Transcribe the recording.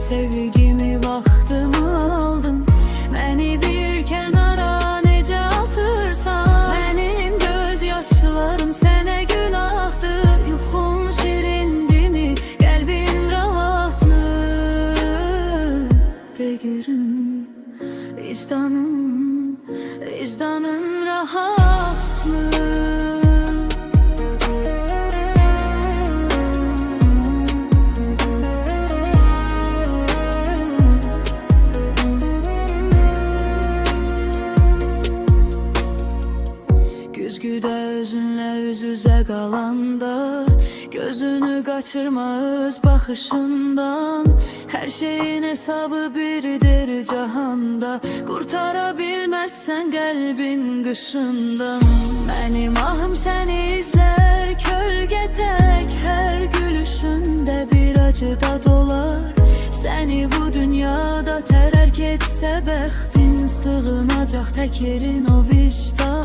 sevgimi, vaxtımı aldın. Məni bir kənara necə atırsan? Mənim göz yaşlarım sənə günahdır. Yuxun şirindimi, qəlbin rahatmı? Degirim, vicdanın rahat mı? Güzgüdə özünlə üz-üzə qalanda, gözünü qaçırma öz baxışından. Hər şeyin hesabı birdir cahanda, qurtara bilməzsən qəlbin qışından. Mənim ahım səni izlər kölgə tək, hər gülüşündə bir acıda dolar. Səni bu dünyada tərk etsə bəxtin, sığınacaq tək yerin o vicdan.